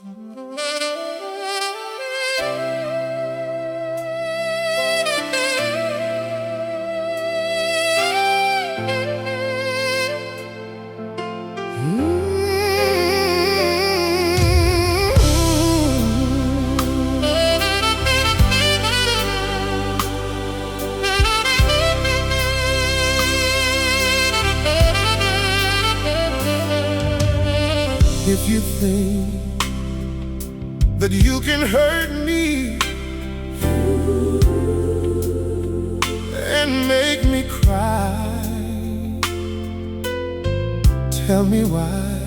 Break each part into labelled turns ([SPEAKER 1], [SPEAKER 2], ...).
[SPEAKER 1] If you think that you can hurt me and make me cry, tell me why.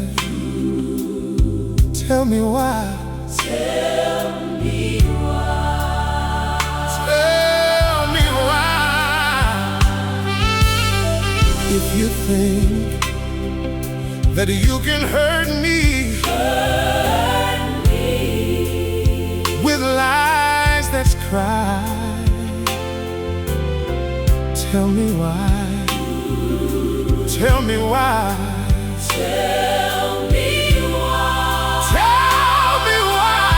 [SPEAKER 1] Tell me why.
[SPEAKER 2] Tell me why.
[SPEAKER 1] Tell me why. If you think that you can hurt me with lies that's cry, tell me why. Tell me why.
[SPEAKER 2] Tell me why.
[SPEAKER 1] Tell me why.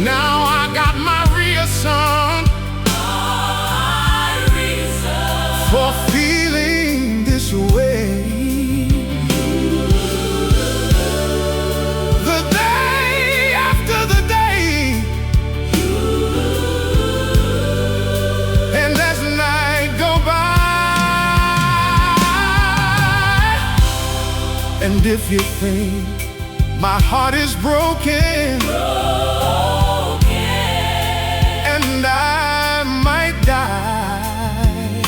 [SPEAKER 1] Now I got my reason for feeling this way. The day after the day, and as night go by, and if you think my heart is broken, and I might die,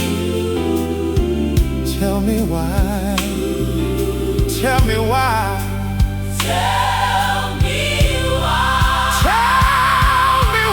[SPEAKER 1] tell me why. Tell me why.
[SPEAKER 2] Tell me why.
[SPEAKER 1] Tell me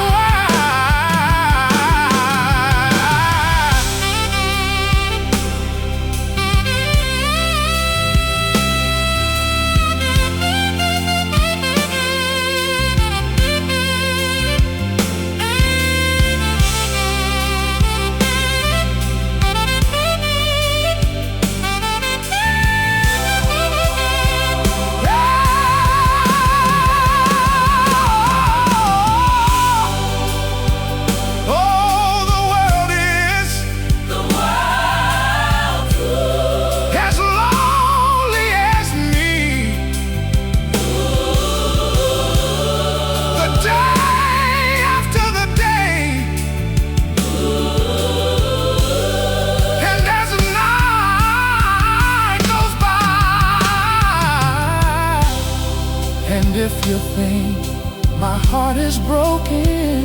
[SPEAKER 1] And if you think my heart is broken,